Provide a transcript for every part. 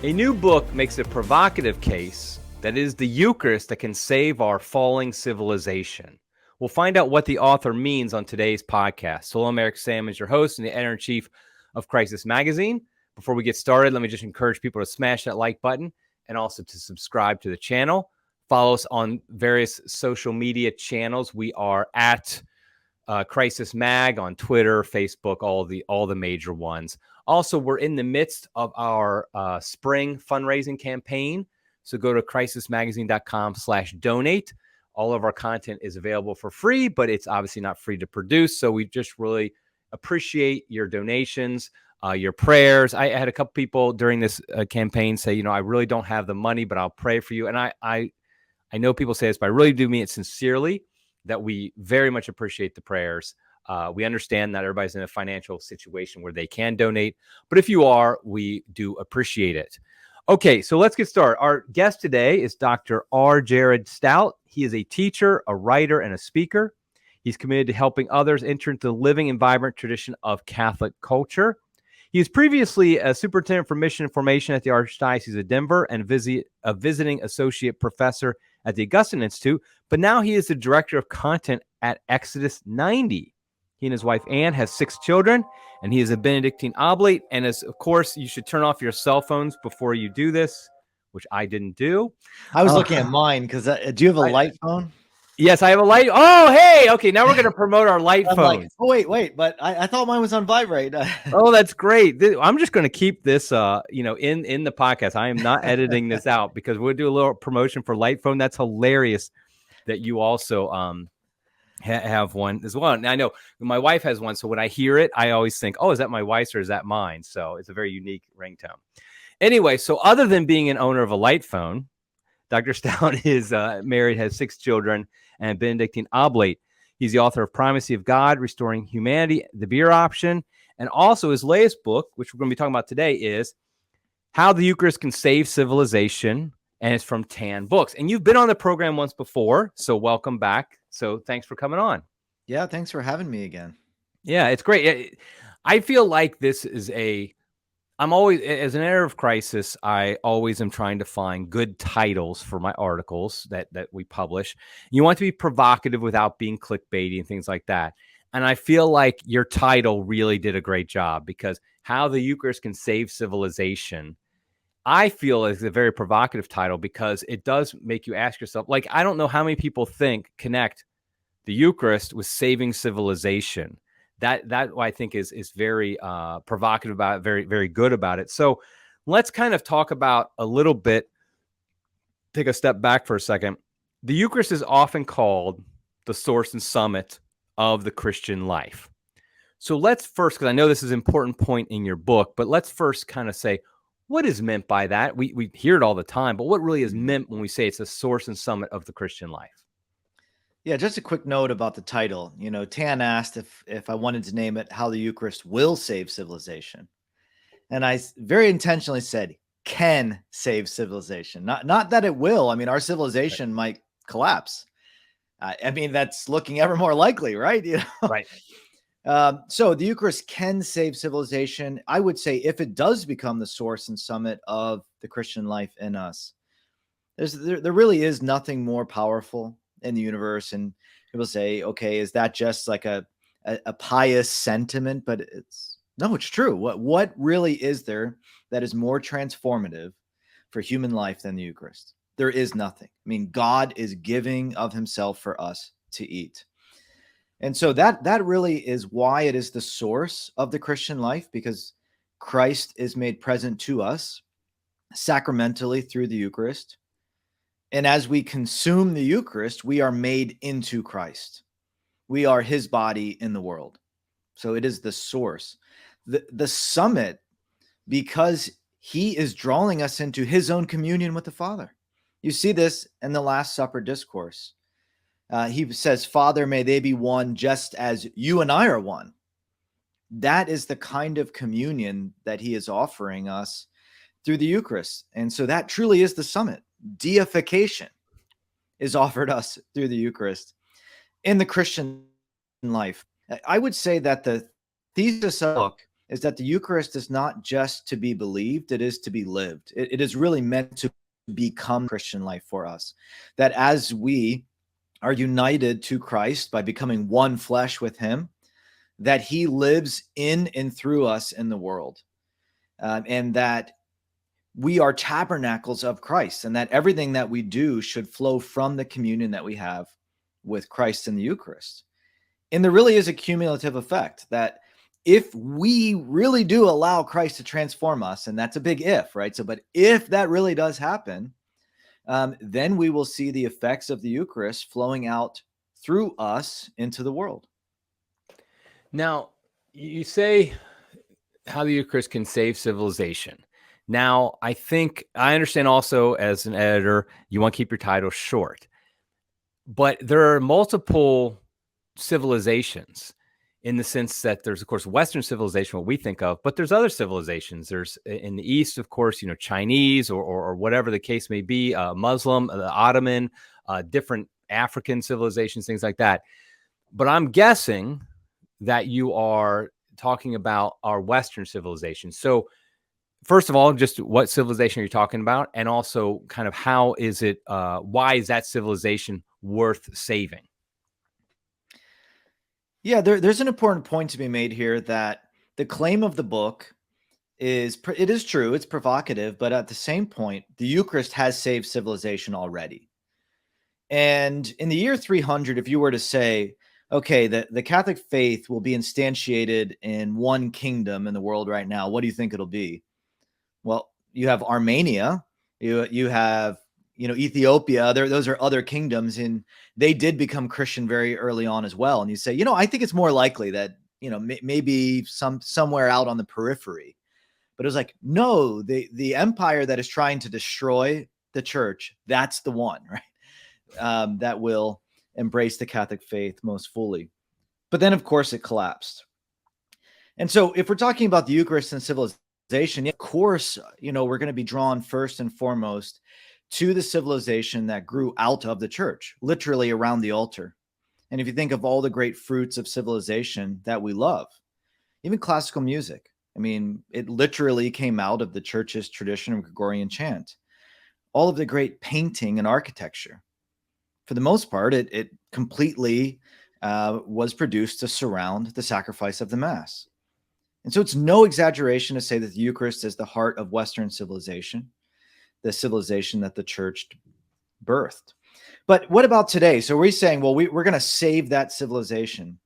A new book makes a provocative case that it is the Eucharist that can save our falling civilization. We'll find out what the author means on today's podcast. So I'm Eric Sam, is your host and the editor-in-chief of Crisis Magazine. Before we get started, let me just encourage people to smash that like button and also to subscribe to the channel. Follow us on various social media channels. We are at Crisis Mag on Twitter, Facebook, all the major ones. Also, we're in the midst of our spring fundraising campaign. So go to crisismagazine.com/donate. All of our content is available for free, but it's obviously not free to produce. So we just really appreciate your donations, your prayers. I had a couple people during this campaign say, I really don't have the money, but I'll pray for you. And I know people say this, but I really do mean it sincerely, that we very much appreciate the prayers. We understand that everybody's in a financial situation where they can donate, but if you are, we do appreciate it. Okay, so let's get started. Our guest today is Dr. R. Jared Staudt. He is a teacher, a writer, and a speaker. He's committed to helping others enter into the living and vibrant tradition of Catholic culture. He was previously a superintendent for mission and formation at the Archdiocese of Denver and a visiting associate professor at the Augustine Institute, but now he is the director of content at Exodus 90. He and his wife, Anne, have 6 children, and he is a Benedictine oblate. And as, of course, you should turn off your cell phones before you do this, which I didn't do. I was looking at mine because do you have a light phone? Yes, I have a light. Oh, hey. Okay, now we're going to promote our light phones. Like, oh, wait. But I thought mine was on vibrate. Oh, that's great. I'm just going to keep this, in the podcast. I am not editing this out because we'll do a little promotion for light phone. That's hilarious that you also have one as well. And I know my wife has one, so when I hear it, I always think, oh, is that my wife's or is that mine? So it's a very unique ringtone. Anyway, so other than being an owner of a light phone, Dr. Staudt is married, has 6 children, and Benedictine oblate. He's the author of Primacy of God, Restoring Humanity, the Beer Option, and also his latest book, which we're going to be talking about today, is How the Eucharist Can Save Civilization, and it's from Tan Books. And you've been on the program once before, so welcome back. So thanks for coming on. Yeah, thanks for having me again. Yeah, it's great. I feel like this is I'm always, as an editor of Crisis, I always am trying to find good titles for my articles that we publish. You want to be provocative without being clickbaity and things like that. And I feel like your title really did a great job, because How the Eucharist Can Save Civilization, I feel, is a very provocative title, because it does make you ask yourself, like, I don't know how many people connect the Eucharist with saving civilization. That I think is very provocative about it, very, very good about it. So let's kind of talk about a little bit, take a step back for a second. The Eucharist is often called the source and summit of the Christian life. So let's first, because I know this is an important point in your book, but let's first kind of say, what is meant by that? We hear it all the time, but what really is meant when we say it's the source and summit of the Christian life? Yeah, just a quick note about the title. Tan asked if I wanted to name it How the Eucharist Will Save Civilization. And I very intentionally said, can save civilization. Not that it will. I mean, our civilization might collapse. I mean, that's looking ever more likely, right? Right. So the Eucharist can save civilization. I would say if it does become the source and summit of the Christian life in us, there really is nothing more powerful in the universe. And people say, okay, is that just like a pious sentiment? But it's true. What really is there that is more transformative for human life than the Eucharist? There is nothing. I mean, God is giving of himself for us to eat. And so that really is why it is the source of the Christian life, because Christ is made present to us sacramentally through the Eucharist. And as we consume the Eucharist, we are made into Christ. We are his body in the world. So it is the source. The summit, because he is drawing us into his own communion with the Father. You see this in the Last Supper discourse. He says, Father, may they be one just as you and I are one. That is the kind of communion that he is offering us through the Eucharist. And so that truly is the summit. Deification is offered us through the Eucharist in the Christian life. I would say that the thesis of the book is that the Eucharist is not just to be believed, it is to be lived. It is really meant to become Christian life for us. That as we are united to Christ by becoming one flesh with him, that he lives in and through us in the world. And that we are tabernacles of Christ, and that everything that we do should flow from the communion that we have with Christ in the Eucharist. And there really is a cumulative effect that if we really do allow Christ to transform us, and that's a big if, right? So, but if that really does happen, then we will see the effects of the Eucharist flowing out through us into the world. Now, you say how the Eucharist can save civilization. Now, I think I understand also as an editor, you want to keep your title short, but there are multiple civilizations in the sense that there's, of course, Western civilization, what we think of, but there's other civilizations. There's in the East, of course, Chinese or whatever the case may be, Muslim, the Ottoman, different African civilizations, things like that. But I'm guessing that you are talking about our Western civilization. So first of all, just what civilization are you talking about? And also kind of how is it, why is that civilization worth saving? Yeah, there's an important point to be made here that the claim of the book it is true, it's provocative, but at the same point, the Eucharist has saved civilization already. And in the year 300, if you were to say, okay, the Catholic faith will be instantiated in one kingdom in the world right now, what do you think it'll be? Well, you have Armenia, you have Ethiopia, those are other kingdoms, and they did become Christian very early on as well. And you say, I think it's more likely that, maybe somewhere out on the periphery. But it was like, no, the empire that is trying to destroy the church, that's the one, right? That will embrace the Catholic faith most fully. But then, of course, it collapsed. And so if we're talking about the Eucharist and civilization, of course, we're going to be drawn first and foremost to the civilization that grew out of the church, literally around the altar. And if you think of all the great fruits of civilization that we love, even classical music, it literally came out of the church's tradition of Gregorian chant. All of the great painting and architecture, for the most part, it completely was produced to surround the sacrifice of the Mass. And so it's no exaggeration to say that the Eucharist is the heart of Western civilization, the civilization that the church birthed. But what about today? So we're saying, well, we're going to save that civilization.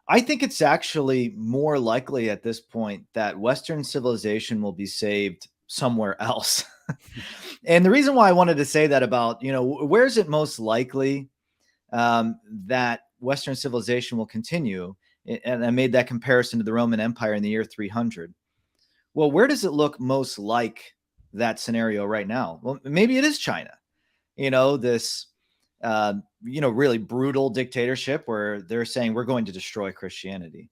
I think it's actually more likely at this point that Western civilization will be saved somewhere else. And the reason why I wanted to say that about, where is it most likely that Western civilization will continue? And I made that comparison to the Roman Empire in the year 300. Well, where does it look most like that scenario right now? Well, maybe it is China, this, really brutal dictatorship where they're saying we're going to destroy Christianity.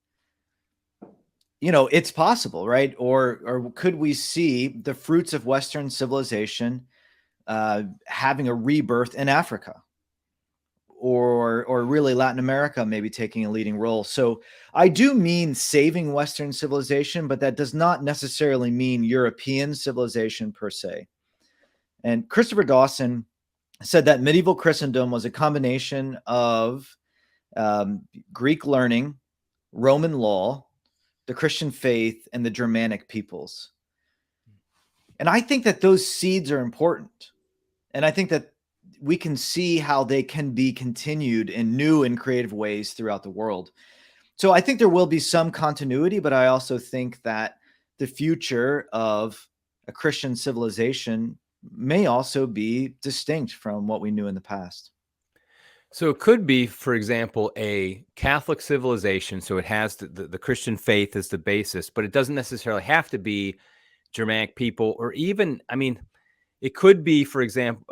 It's possible, right? Or could we see the fruits of Western civilization having a rebirth in Africa? Or really Latin America maybe taking a leading role. So I do mean saving Western civilization, but that does not necessarily mean European civilization per se. And Christopher Dawson said that medieval Christendom was a combination of Greek learning, Roman law, the Christian faith, and the Germanic peoples. And I think that those seeds are important. And I think that we can see how they can be continued in new and creative ways throughout the world. So I think there will be some continuity, but I also think that the future of a Christian civilization may also be distinct from what we knew in the past. So it could be, for example, a Catholic civilization. So it has the Christian faith as the basis, but it doesn't necessarily have to be Germanic people, or even, it could be, for example,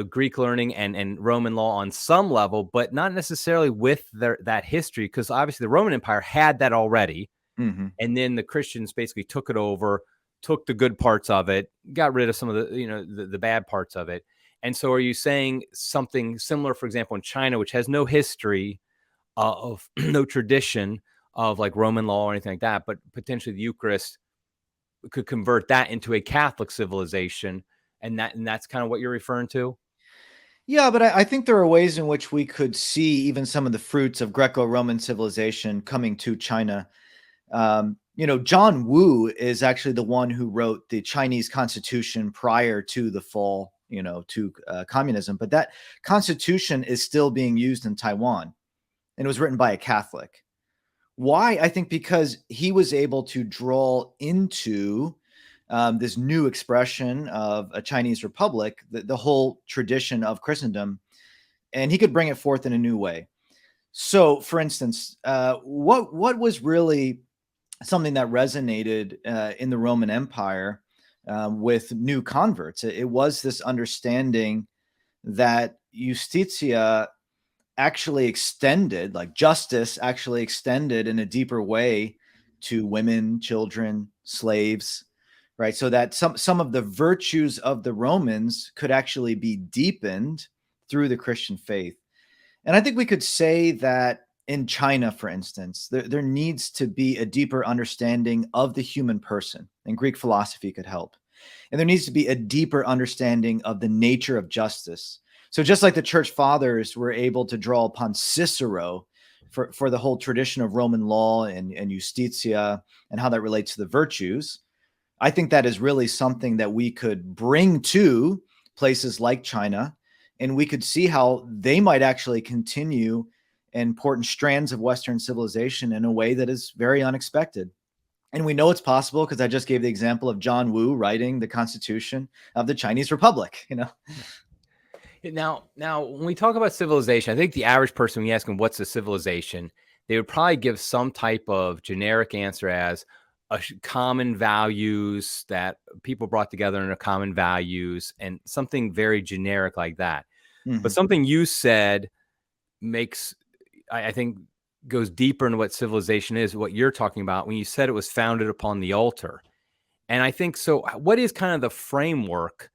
Greek learning and Roman law on some level, but not necessarily with that history, because obviously the Roman Empire had that already. Mm-hmm. And then the Christians basically took it over, took the good parts of it, got rid of some of the bad parts of it. And so are you saying something similar, for example, in China, which has no history of no tradition of like Roman law or anything like that, but potentially the Eucharist could convert that into a Catholic civilization. And that's kind of what you're referring to. Yeah, but I think there are ways in which we could see even some of the fruits of Greco-Roman civilization coming to China. John Wu is actually the one who wrote the Chinese constitution prior to the fall, to communism. But that constitution is still being used in Taiwan, and it was written by a Catholic. Why? I think because he was able to draw into this new expression of a Chinese republic, the whole tradition of Christendom, and he could bring it forth in a new way. So, for instance, what was really something that resonated in the Roman Empire with new converts? It was this understanding that justitia actually extended, like justice actually extended in a deeper way to women, children, slaves, right? So that some of the virtues of the Romans could actually be deepened through the Christian faith. And I think we could say that in China, for instance, there needs to be a deeper understanding of the human person, and Greek philosophy could help. And there needs to be a deeper understanding of the nature of justice. So just like the church fathers were able to draw upon Cicero for the whole tradition of Roman law and justitia and how that relates to the virtues, I think that is really something that we could bring to places like China, and we could see how they might actually continue important strands of Western civilization in a way that is very unexpected. And we know it's possible because I just gave the example of John Wu writing the Constitution of the Chinese Republic, Now, when we talk about civilization, I think the average person, when you ask them what's a civilization, they would probably give some type of generic answer as common values that people brought together in a common values and something very generic like that. Mm-hmm. But something you said makes, I think, goes deeper into what civilization is, what you're talking about when you said it was founded upon the altar. And I think so. What is kind of the framework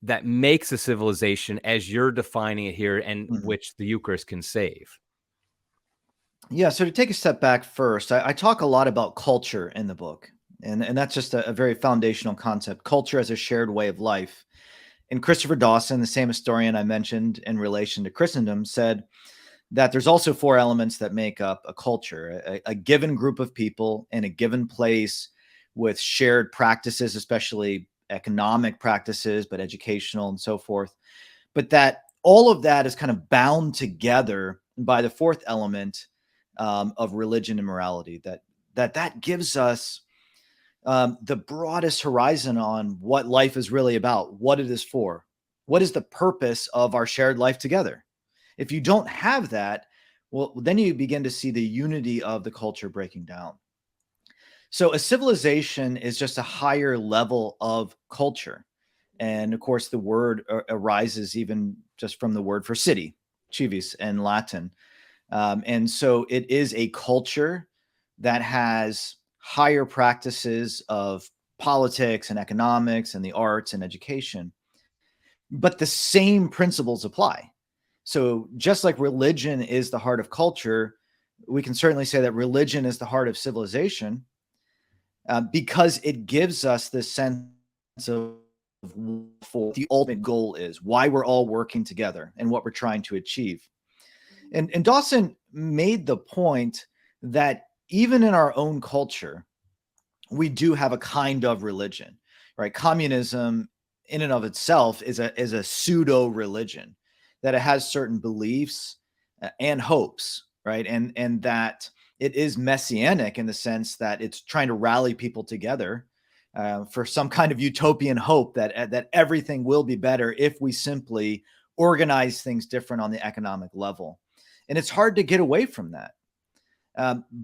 that makes a civilization as you're defining it here and which the Eucharist can save? Yeah, so to take a step back first, I talk a lot about culture in the book, and that's just a very foundational concept, culture as a shared way of life. And Christopher Dawson, the same historian I mentioned in relation to Christendom, said that there's also 4 elements that make up a culture, a given group of people in a given place with shared practices, especially economic practices, but educational and so forth. But that all of that is kind of bound together by the 4th element of religion and morality, that gives us the broadest horizon on what life is really about, what it is for, what is the purpose of our shared life together. If you don't have that, well, then you begin to see the unity of the culture breaking down. So a civilization is just a higher level of culture. And of course, the word arises even just from the word for city, civis in Latin. And so it is a culture that has higher practices of politics and economics and the arts and education. But the same principles apply. So just like religion is the heart of culture, we can certainly say that religion is the heart of civilization, because it gives us this sense of what the ultimate goal is, why we're all working together and what we're trying to achieve. And Dawson made the point that even in our own culture, we do have a kind of religion, right? Communism in and of itself is a pseudo religion, that it has certain beliefs and hopes, right? And that it is messianic in the sense that it's trying to rally people together for some kind of utopian hope that everything will be better if we simply organize things different on the economic level. And it's hard to get away from that.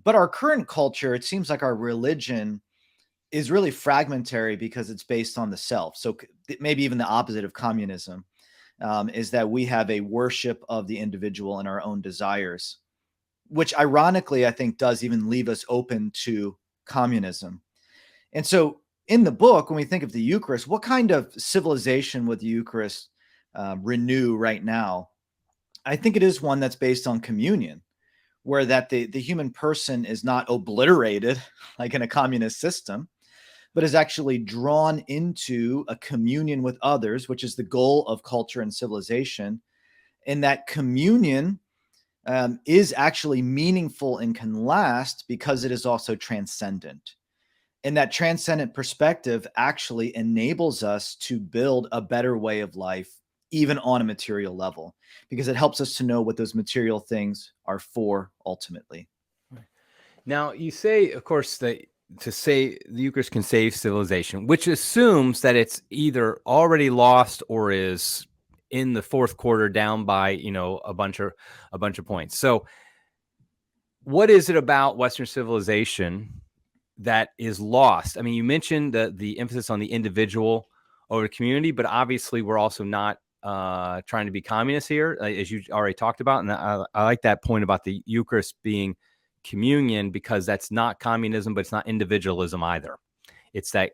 But our current culture, it seems like our religion is really fragmentary because it's based on the self. So maybe even the opposite of communism is that we have a worship of the individual and our own desires, which ironically, I think, does even leave us open to communism. And so in the book, when we think of the Eucharist, what kind of civilization would the Eucharist renew right now? I think it is one that's based on communion, where that the human person is not obliterated like in a communist system, but is actually drawn into a communion with others, which is the goal of culture and civilization. And that communion is actually meaningful and can last because it is also transcendent. And that transcendent perspective actually enables us to build a better way of life, even on a material level, because it helps us to know what those material things are for ultimately. Now, you say, of course, that to say the Eucharist can save civilization, which assumes that it's either already lost or is in the fourth quarter down by, a bunch of points. So what is it about Western civilization that is lost? I mean, you mentioned the emphasis on the individual over the community, but obviously we're also not trying to be communists here, as you already talked about. And I like that point about the Eucharist being communion, because that's not communism, but it's not individualism either. It's that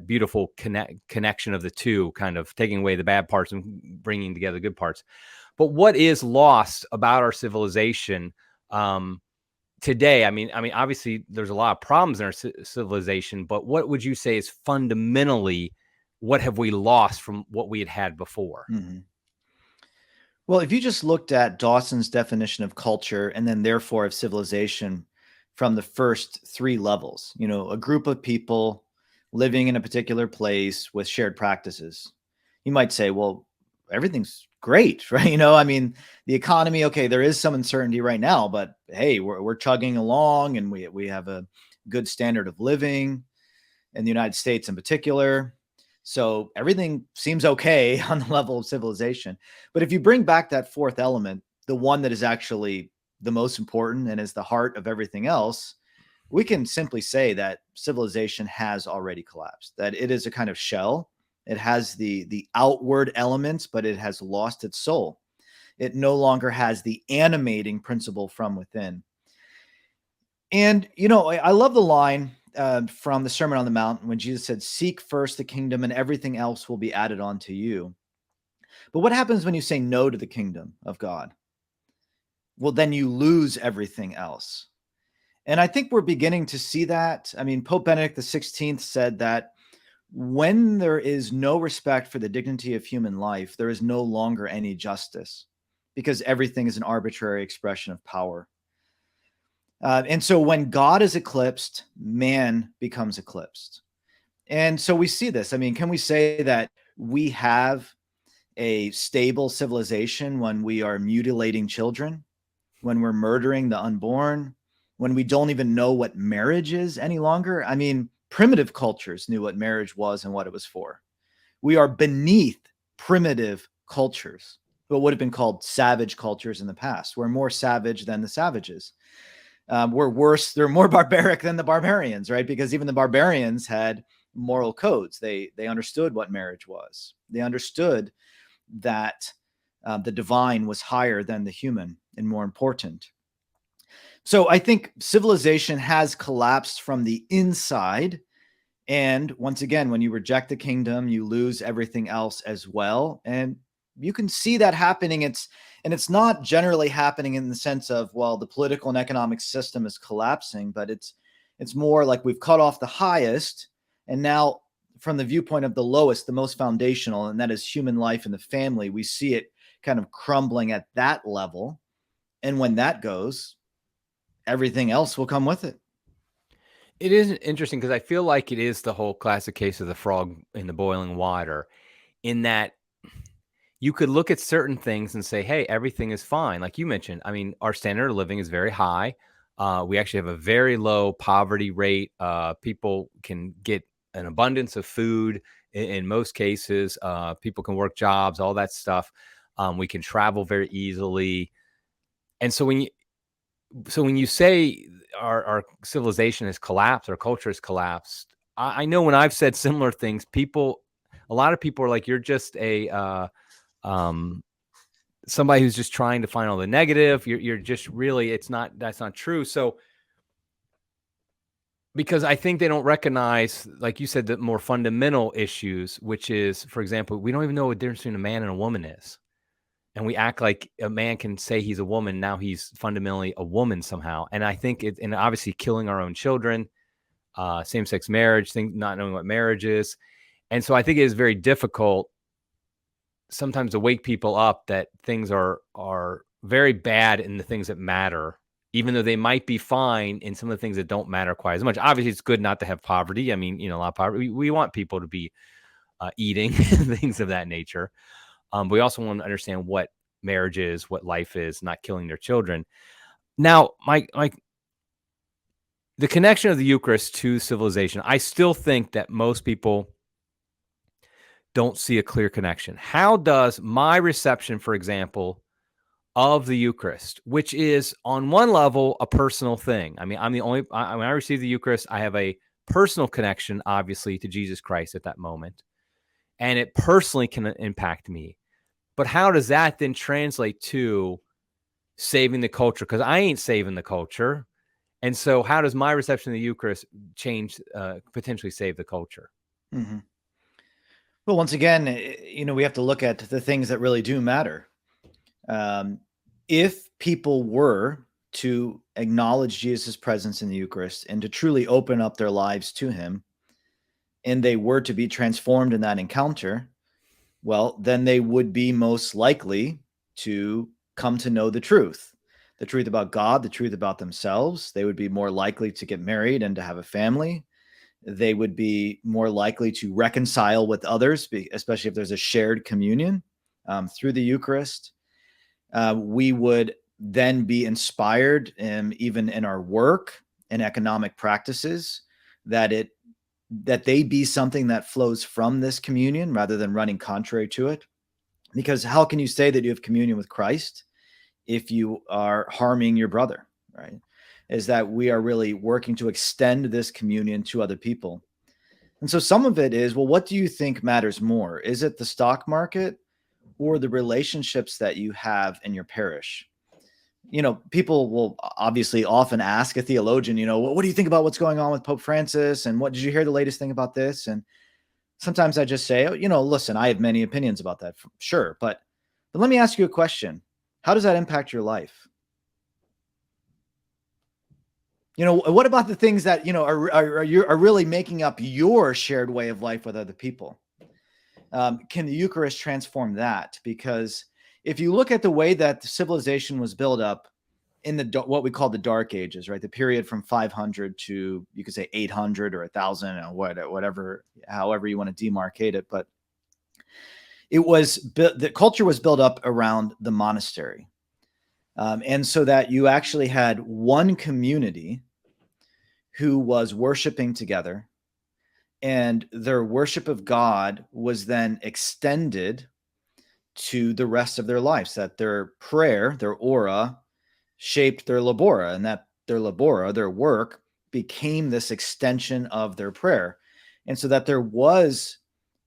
beautiful connection of the two, kind of taking away the bad parts and bringing together the good parts. But what is lost about our civilization today? I mean, obviously there's a lot of problems in our civilization, but what would you say is fundamentally, what have we lost from what we had before? Mm-hmm. Well, if you just looked at Dawson's definition of culture and then therefore of civilization from the first three levels, a group of people living in a particular place with shared practices, you might say, well, everything's great, right? The economy, okay, there is some uncertainty right now, but hey, we're chugging along and we have a good standard of living in the United States in particular. So everything seems okay on the level of civilization. But if you bring back that fourth element, the one that is actually the most important and is the heart of everything else, we can simply say that civilization has already collapsed, that it is a kind of shell. It has the outward elements, but it has lost its soul. It no longer has the animating principle from within. And, I love the line from the Sermon on the Mount when Jesus said, "Seek first the kingdom and everything else will be added on to you." But what happens when you say no to the kingdom of God? Well, then you lose everything else. And I think we're beginning to see that. I mean, Pope Benedict XVI said that when there is no respect for the dignity of human life, there is no longer any justice, because everything is an arbitrary expression of power. And so when God is eclipsed, man becomes eclipsed. And so we see this. I mean, can we say that we have a stable civilization when we are mutilating children, when we're murdering the unborn, when we don't even know what marriage is any longer? I mean, primitive cultures knew what marriage was and what it was for. We are beneath primitive cultures, what would have been called savage cultures in the past. We're more savage than the savages. We're worse. They're more barbaric than the barbarians, right? Because even the barbarians had moral codes. They understood what marriage was. They understood that the divine was higher than the human and more important. So I think civilization has collapsed from the inside. And once again, when you reject the kingdom, you lose everything else as well. And you can see that happening. It's not generally happening in the sense of, well, the political and economic system is collapsing, but it's more like we've cut off the highest, and now from the viewpoint of the lowest, the most foundational, and that is human life and the family, we see it kind of crumbling at that level. And when that goes, everything else will come with it. It is interesting because I feel like it is the whole classic case of the frog in the boiling water, in that you could look at certain things and say, hey, everything is fine. Like you mentioned, I mean, our standard of living is very high. We actually have a very low poverty rate. People can get an abundance of food in most cases. People can work jobs, all that stuff. We can travel very easily. And so when you say our civilization has collapsed, our culture has collapsed, I know when I've said similar things, a lot of people are like, you're just somebody who's just trying to find all the negative. You're just really, that's not true. So, because I think they don't recognize, like you said, the more fundamental issues, which is, for example, we don't even know what the difference between a man and a woman is. and we act like a man can say he's a woman. Now he's fundamentally a woman somehow. And I think and obviously killing our own children, same-sex marriage, not knowing what marriage is. And so I think it is very difficult sometimes to wake people up that things are very bad in the things that matter, even though they might be fine in some of the things that don't matter quite as much. Obviously, it's good not to have poverty. I mean, a lot of poverty. We want people to be eating, things of that nature. But we also want to understand what marriage is, what life is, not killing their children. Now, the connection of the Eucharist to civilization, I still think that most people don't see a clear connection. How does my reception, for example, of the Eucharist, which is on one level a personal thing. I mean, when I receive the Eucharist, I have a personal connection, obviously, to Jesus Christ at that moment, and it personally can impact me. But how does that then translate to saving the culture? Because I ain't saving the culture. And so how does my reception of the Eucharist change, potentially save the culture? Mm-hmm. Well, once again, we have to look at the things that really do matter. If people were to acknowledge Jesus' presence in the Eucharist and to truly open up their lives to him, and they were to be transformed in that encounter, well, then they would be most likely to come to know the truth about God, the truth about themselves. They would be more likely to get married and to have a family. They would be more likely to reconcile with others, especially if there's a shared communion through the Eucharist. We would then be inspired, even in our work and economic practices, that they be something that flows from this communion rather than running contrary to it. Because how can you say that you have communion with Christ if you are harming your brother, right? Is that we are really working to extend this communion to other people. And so some of it is, well, what do you think matters more? Is it the stock market or the relationships that you have in your parish? People will obviously often ask a theologian, what do you think about what's going on with Pope Francis? And what did you hear the latest thing about this? And sometimes I just say, listen, I have many opinions about that. Sure. But let me ask you a question. How does that impact your life? What about the things that, are really making up your shared way of life with other people? Can the Eucharist transform that? Because if you look at the way that civilization was built up in what we call the Dark Ages, right? The period from 500 to, you could say 800 or 1000 or whatever, however you want to demarcate it. But the culture was built up around the monastery. And so that you actually had one community who was worshiping together, and their worship of God was then extended to the rest of their lives, that their prayer, their ora, shaped their labora, and that their labora, their work, became this extension of their prayer. And so that there was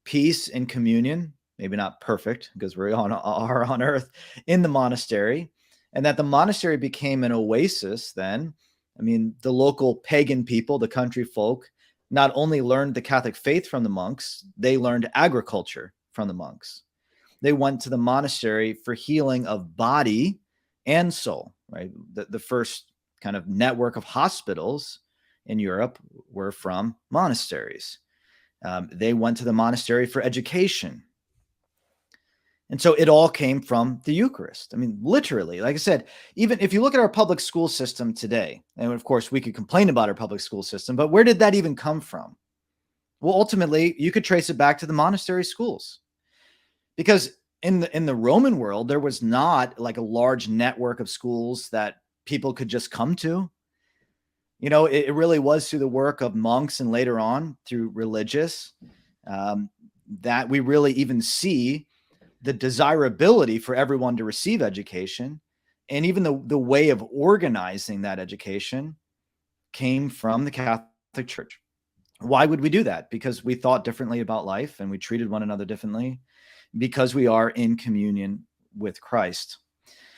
peace and communion, maybe not perfect because we are on earth, in the monastery, and that the monastery became an oasis then. I mean, the local pagan people, the country folk, not only learned the Catholic faith from the monks, they learned agriculture from the monks. They went to the monastery for healing of body and soul, right? The first kind of network of hospitals in Europe were from monasteries. They went to the monastery for education. And so it all came from the Eucharist. I mean, literally, like I said, even if you look at our public school system today, and of course we could complain about our public school system, but where did that even come from? Well, ultimately, you could trace it back to the monastery schools. Because in the Roman world, there was not like a large network of schools that people could just come to. It really was through the work of monks and later on through religious that we really even see the desirability for everyone to receive education. And even the way of organizing that education came from the Catholic Church. Why would we do that? Because we thought differently about life and we treated one another differently, because we are in communion with Christ.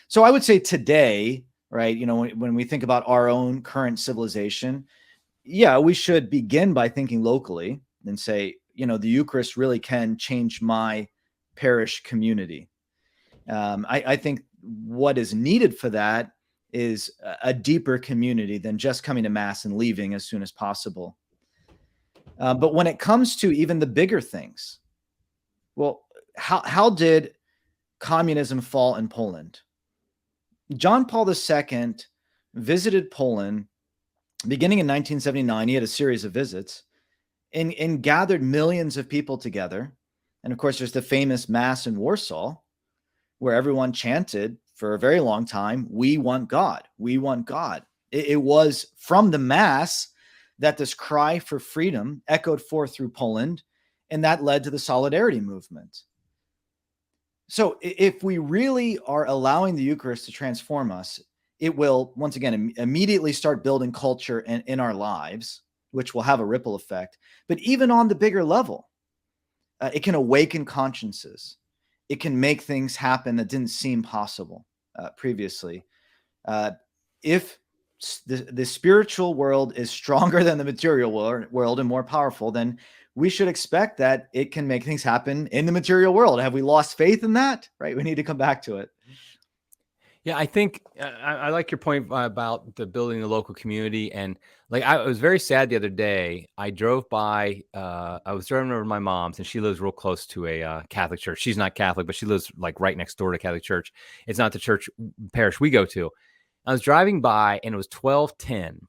So I would say today, right, when we think about our own current civilization, yeah, we should begin by thinking locally and say, the Eucharist really can change my parish community. I think what is needed for that is a deeper community than just coming to Mass and leaving as soon as possible. But when it comes to even the bigger things, well, how did communism fall in Poland? John Paul II visited Poland beginning in 1979. He had a series of visits and gathered millions of people together. And of course, there's the famous Mass in Warsaw, where everyone chanted for a very long time, "We want God, we want God." It was from the Mass that this cry for freedom echoed forth through Poland, and that led to the Solidarity movement. So if we really are allowing the Eucharist to transform us, it will, once again, immediately start building culture in our lives, which will have a ripple effect. But even on the bigger level, it can awaken consciences. It can make things happen that didn't seem possible previously. If the spiritual world is stronger than the material world and more powerful, then we should expect that it can make things happen in the material world. Have we lost faith in that? Right? We need to come back to it. Yeah, I think I like your point about the building the local community. And like, I was very sad the other day. I drove by, I was driving over to my mom's, and she lives real close to a Catholic church. She's not Catholic, but she lives like right next door to a Catholic church. It's not the church parish we go to. I was driving by, and it was 12:10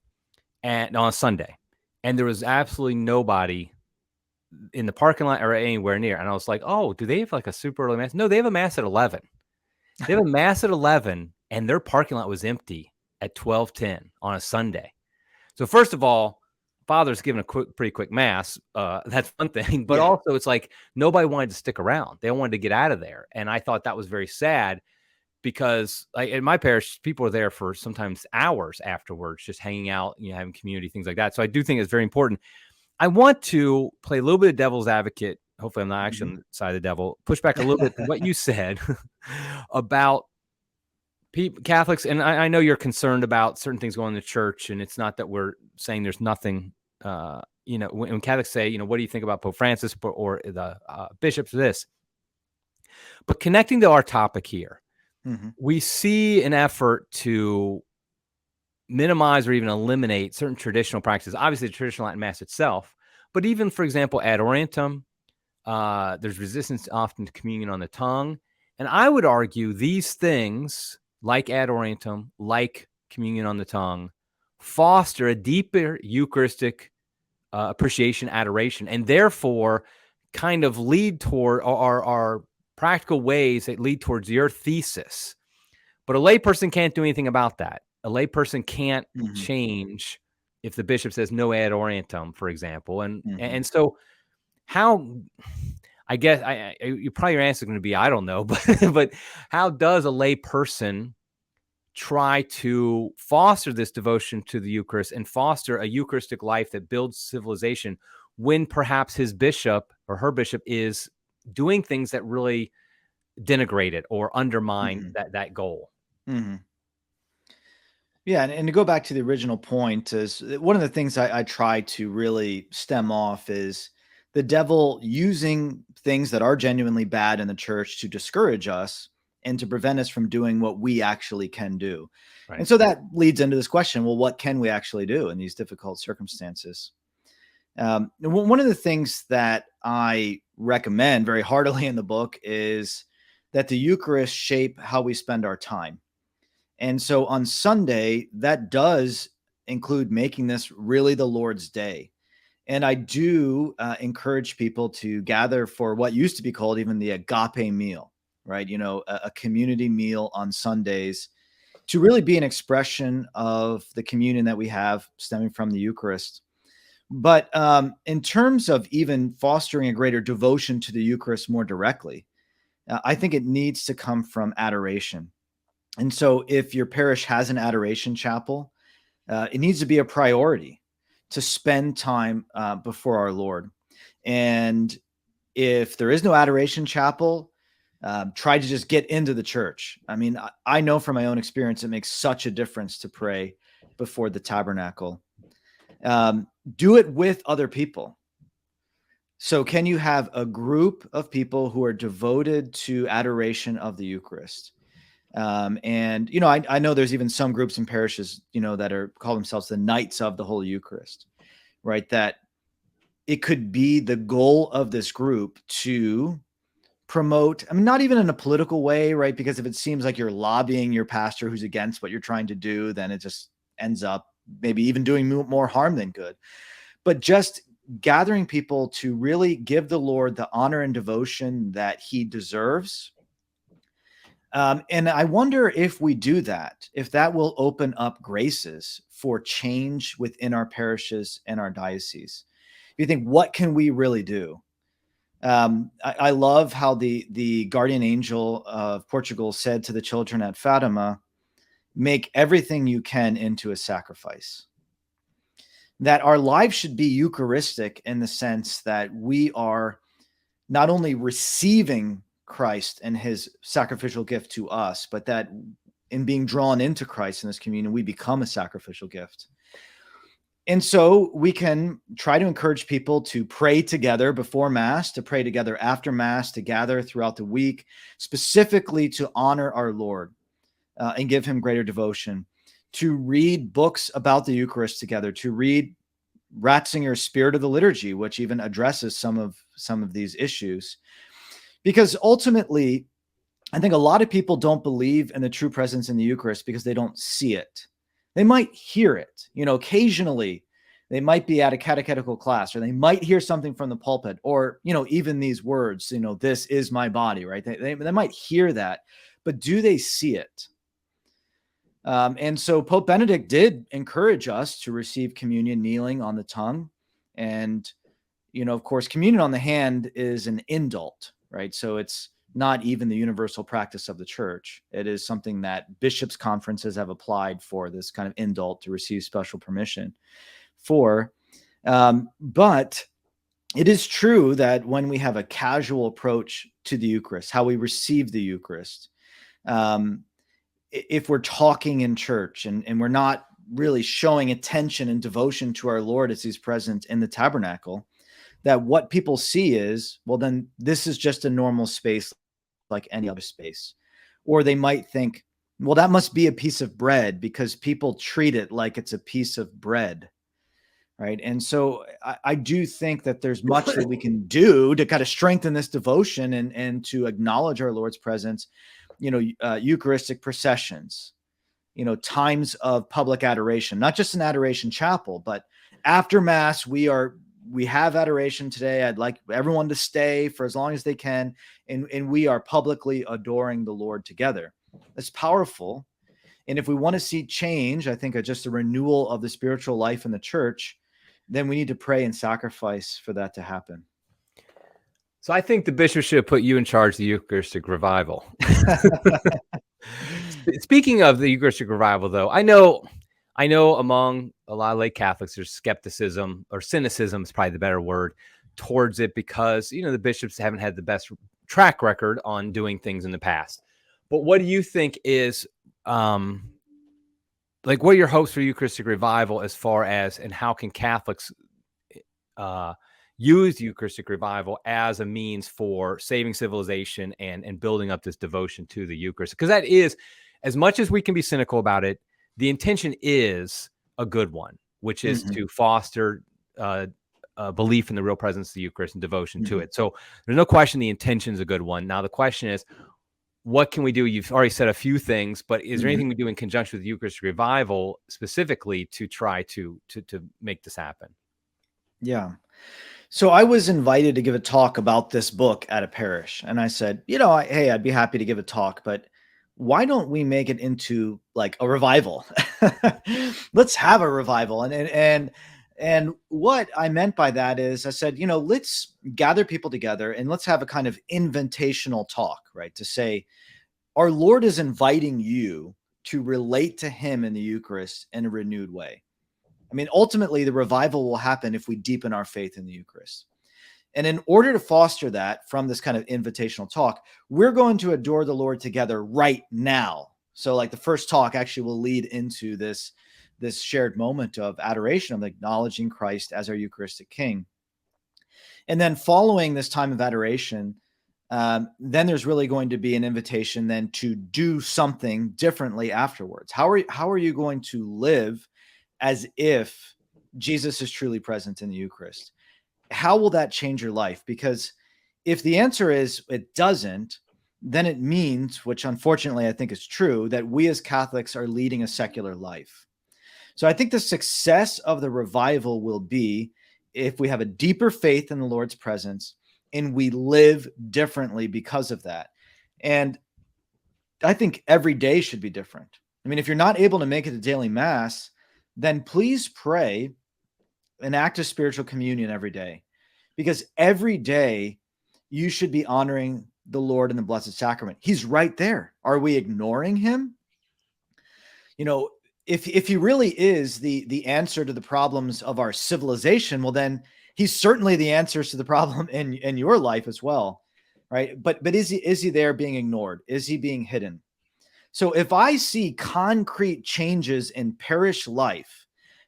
and on a Sunday, and there was absolutely nobody in the parking lot or anywhere near. And I was like, oh, do they have like a super early Mass? No, they have a Mass at 11. They have a Mass at 11, and their parking lot was empty at 12:10 on a Sunday. So first of all, Father's given a pretty quick Mass. That's one thing. But also, it's like nobody wanted to stick around. They wanted to get out of there. And I thought that was very sad, because like in my parish, people are there for sometimes hours afterwards, just hanging out, having community, things like that. So I do think it's very important. I want to play a little bit of devil's advocate. Hopefully I'm not actually on the side of the devil. Push back a little bit to what you said about Catholics. And I know you're concerned about certain things going on in the church, and it's not that we're saying there's nothing, when Catholics say, what do you think about Pope Francis or the bishops of this? But connecting to our topic here, we see an effort to minimize or even eliminate certain traditional practices. Obviously, the traditional Latin Mass itself, but even, for example, ad orientem, there's resistance often to communion on the tongue. And I would argue these things, like ad orientem, like communion on the tongue, foster a deeper Eucharistic appreciation, adoration, and therefore kind of lead toward our practical ways that lead towards your thesis. But a layperson can't do anything about that. A layperson can't change if the bishop says no ad orientem, for example. And so how, I guess, you probably your answer is going to be, I don't know, but how does a layperson try to foster this devotion to the Eucharist and foster a Eucharistic life that builds civilization when perhaps his bishop or her bishop is doing things that really denigrate it or undermine that goal? Yeah, and to go back to the original point, is one of the things I try to really stem off is the devil using things that are genuinely bad in the church to discourage us and to prevent us from doing what we actually can do. Right. And so that leads into this question, well, what can we actually do in these difficult circumstances? One of the things that I recommend very heartily in the book is that the Eucharist shape how we spend our time. And so on Sunday, that does include making this really the Lord's Day. And I do encourage people to gather for what used to be called even the agape meal, right? A community meal on Sundays to really be an expression of the communion that we have stemming from the Eucharist. But in terms of even fostering a greater devotion to the Eucharist more directly, I think it needs to come from adoration. And so if your parish has an adoration chapel, it needs to be a priority to spend time before our Lord. And if there is no adoration chapel, try to just get into the church. I mean, I know from my own experience, it makes such a difference to pray before the tabernacle. Do it with other people. So can you have a group of people who are devoted to adoration of the Eucharist? And, I know there's even some groups and parishes, that call themselves the Knights of the Holy Eucharist, right? That it could be the goal of this group to promote, I mean, not even in a political way, right? Because if it seems like you're lobbying your pastor who's against what you're trying to do, then it just ends up maybe even doing more harm than good. But just gathering people to really give the Lord the honor and devotion that he deserves. And I wonder if we do that, if that will open up graces for change within our parishes and our dioceses. You think, what can we really do? I love how the guardian angel of Portugal said to the children at Fatima, make everything you can into a sacrifice. That our lives should be Eucharistic in the sense that we are not only receiving Christ and his sacrificial gift to us, but that in being drawn into Christ in this communion, we become a sacrificial gift. And so we can try to encourage people to pray together before Mass, to pray together after Mass, to gather throughout the week, specifically to honor our Lord and give him greater devotion, to read books about the Eucharist together, to read Ratzinger's Spirit of the Liturgy, which even addresses some of these issues. Because ultimately, I think a lot of people don't believe in the true presence in the Eucharist because they don't see it. They might hear it, occasionally they might be at a catechetical class, or they might hear something from the pulpit, or, even these words, this is my body, right? They might hear that, but do they see it? And so Pope Benedict did encourage us to receive communion kneeling on the tongue. And, of course, communion on the hand is an indult, right? So it's not even the universal practice of the church. It is something that bishops' conferences have applied for, this kind of indult to receive special permission for. But it is true that when we have a casual approach to the Eucharist, how we receive the Eucharist, if we're talking in church and we're not really showing attention and devotion to our Lord as he's present in the tabernacle, that what people see is, well, then this is just a normal space like any other space. Or they might think, well, that must be a piece of bread because people treat it like it's a piece of bread, right? And so I do think that there's much that we can do to kind of strengthen this devotion and to acknowledge our Lord's presence, Eucharistic processions, times of public adoration, not just an adoration chapel, but after Mass, we have adoration today. I'd like everyone to stay for as long as they can. And we are publicly adoring the Lord together. That's powerful. And if we want to see change, I think just a renewal of the spiritual life in the church, then we need to pray and sacrifice for that to happen. So I think the bishop should put you in charge of the Eucharistic Revival. Speaking of the Eucharistic Revival, though, I know among a lot of lay Catholics, there's skepticism, or cynicism is probably the better word, towards it because, the bishops haven't had the best track record on doing things in the past. But what do you think is, what are your hopes for Eucharistic Revival as far as, and how can Catholics use Eucharistic Revival as a means for saving civilization and building up this devotion to the Eucharist? Because that is, as much as we can be cynical about it, the intention is a good one, which is to foster belief in the real presence of the Eucharist and devotion to it. So there's no question the intention is a good one. Now the question is, what can we do? You've already said a few things, but is there anything we do in conjunction with the Eucharistic Revival specifically to try to make this happen? Yeah. So I was invited to give a talk about this book at a parish, and I said, hey, I'd be happy to give a talk, but why don't we make it into like a revival? Let's have a revival. And what I meant by that is I said, let's gather people together and let's have a kind of invitational talk, right? To say, our Lord is inviting you to relate to him in the Eucharist in a renewed way. I mean, ultimately, the revival will happen if we deepen our faith in the Eucharist. And in order to foster that from this kind of invitational talk, we're going to adore the Lord together right now. So like the first talk actually will lead into this shared moment of adoration, of acknowledging Christ as our Eucharistic King. And then following this time of adoration, then there's really going to be an invitation then to do something differently afterwards. How are you going to live as if Jesus is truly present in the Eucharist? How will that change your life? Because if the answer is it doesn't, then it means, which unfortunately I think is true, that we as Catholics are leading a secular life. So I think the success of the revival will be if we have a deeper faith in the Lord's presence and we live differently because of that. And I think every day should be different. I mean, if you're not able to make it to daily mass, then please pray an act of spiritual communion every day, because every day you should be honoring the Lord in the Blessed Sacrament. He's right there. Are we ignoring him? You know, if he really is the answer to the problems of our civilization, well, then he's certainly the answers to the problem in your life as well, right? But is he there being ignored? Is he being hidden? So if I see concrete changes in parish life,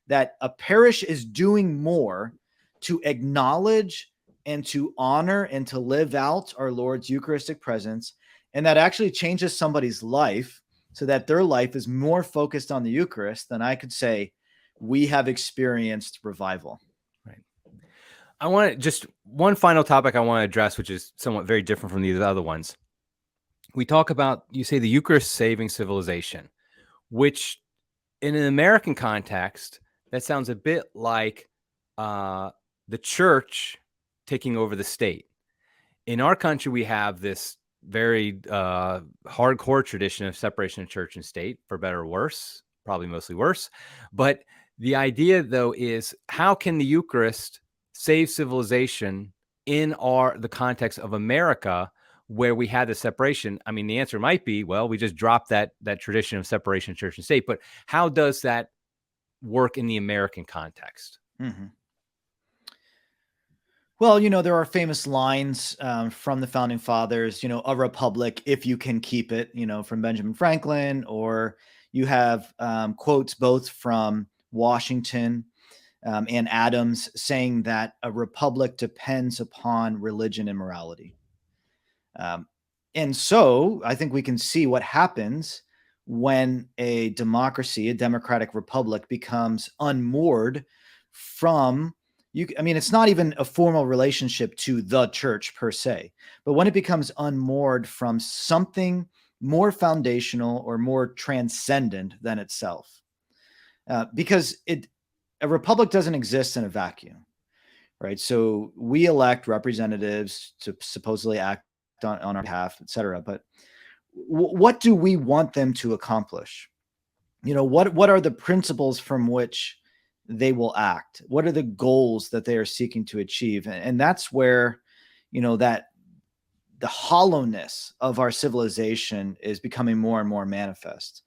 that a parish is doing more to acknowledge and to honor and to live out our Lord's Eucharistic presence, and that actually changes somebody's life so that their life is more focused on the Eucharist, then I could say we have experienced revival. Right. I want to just one final topic I want to address, which is somewhat very different from the other ones. We talk about, you say, the Eucharist saving civilization, which in an American context, that sounds a bit like the church taking over the state. In our country, we have this very hardcore tradition of separation of church and state, for better or worse, probably mostly worse. But the idea, though, is how can the Eucharist save civilization in the context of America, where we had the separation? I mean, the answer might be, well, we just dropped that tradition of separation of church and state. But how does that work in the American context? Mm-hmm. Well, you know, there are famous lines from the founding fathers, you know, a republic, if you can keep it, you know, from Benjamin Franklin, or you have quotes both from Washington and Adams saying that a republic depends upon religion and morality. And so I think we can see what happens when a democracy, a democratic republic, becomes unmoored from I mean, it's not even a formal relationship to the church per se, but when it becomes unmoored from something more foundational or more transcendent than itself, because a republic doesn't exist in a vacuum, right? So we elect representatives to supposedly act on our behalf, et cetera. But what do we want them to accomplish? You know, what are the principles from which they will act? What are the goals that they are seeking to achieve? And that's where, you know, that the hollowness of our civilization is becoming more and more manifest.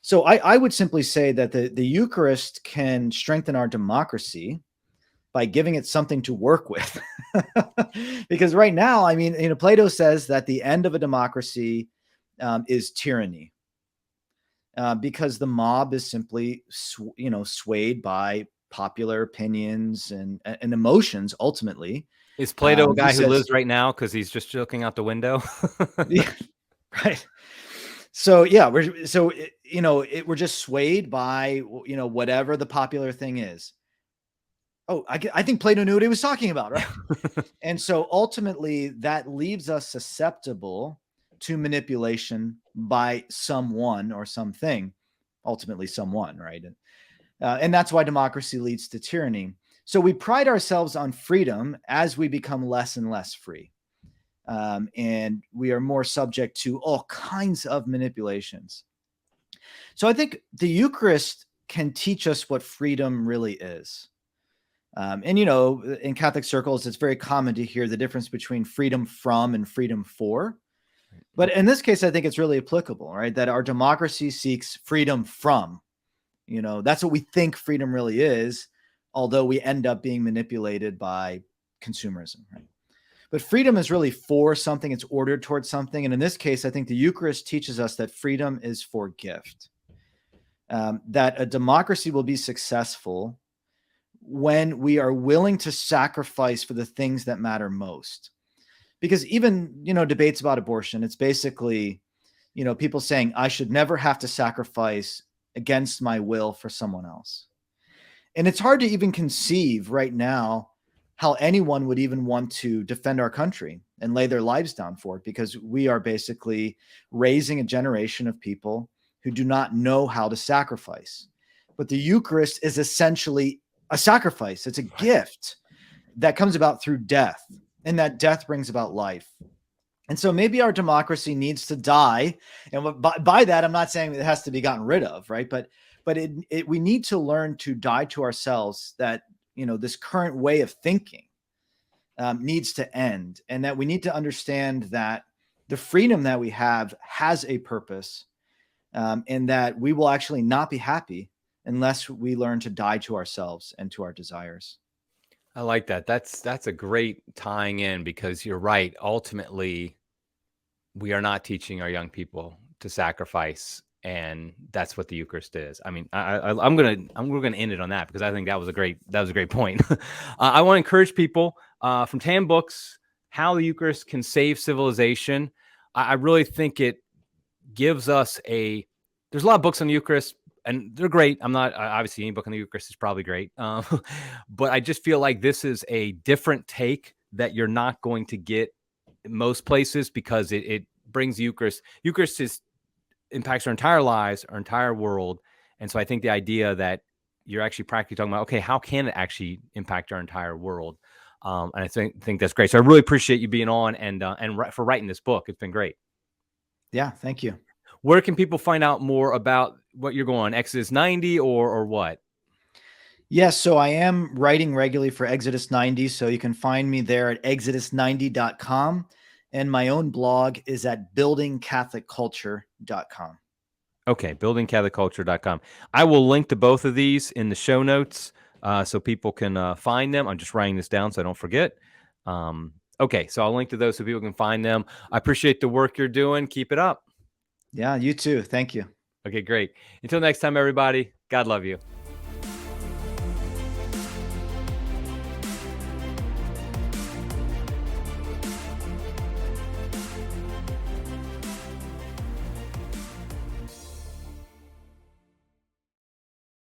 So I would simply say that the Eucharist can strengthen our democracy by giving it something to work with. Because right now, I mean, you know, Plato says that the end of a democracy is tyranny. Because the mob is simply, swayed by popular opinions and emotions. Ultimately, is Plato a guy who lives right now because he's just looking out the window? Yeah, right. So yeah, we're just swayed by whatever the popular thing is. Oh, I think Plato knew what he was talking about, right? And so ultimately, that leaves us susceptible to manipulation by someone or something, ultimately someone, right? And that's why democracy leads to tyranny. So we pride ourselves on freedom as we become less and less free. And we are more subject to all kinds of manipulations. So I think the Eucharist can teach us what freedom really is. And, you know, in Catholic circles, it's very common to hear the difference between freedom from and freedom for. But in this case, I think it's really applicable, right? That our democracy seeks freedom from, that's what we think freedom really is, although we end up being manipulated by consumerism, right? But freedom is really for something. It's ordered towards something. And in this case, I think the Eucharist teaches us that freedom is for gift, that a democracy will be successful when we are willing to sacrifice for the things that matter most. Because even, debates about abortion, it's basically, people saying I should never have to sacrifice against my will for someone else. And it's hard to even conceive right now how anyone would even want to defend our country and lay their lives down for it, because we are basically raising a generation of people who do not know how to sacrifice. But the Eucharist is essentially a sacrifice. It's a gift that comes about through death, and that death brings about life. And so maybe our democracy needs to die. And by that, I'm not saying it has to be gotten rid of, right? But we need to learn to die to ourselves, that, this current way of thinking needs to end, and that we need to understand that the freedom that we have has a purpose, and that we will actually not be happy unless we learn to die to ourselves and to our desires. I like that. That's a great tying in, because you're right. Ultimately, we are not teaching our young people to sacrifice, and that's what the Eucharist is. I mean, we're gonna end it on that, because I think that was a great point. I want to encourage people from TAM Books, How the Eucharist Can Save Civilization. I really think it gives us there's a lot of books on the Eucharist, and they're great. I'm not, obviously any book on the Eucharist is probably great. But I just feel like this is a different take that you're not going to get in most places, because it brings Eucharist. Eucharist impacts our entire lives, our entire world. And so I think the idea that you're actually practically talking about, okay, how can it actually impact our entire world? And I think that's great. So I really appreciate you being on and for writing this book. It's been great. Yeah, thank you. Where can people find out more about what you're going on, Exodus 90 or what? Yes, so I am writing regularly for Exodus 90, so you can find me there at exodus90.com, and my own blog is at buildingcatholicculture.com. Okay, buildingcatholicculture.com. I will link to both of these in the show notes so people can find them. I'm just writing this down so I don't forget. Okay, so I'll link to those so people can find them. I appreciate the work you're doing. Keep it up. Yeah, you too. Thank you. Okay, great. Until next time, everybody, God love you.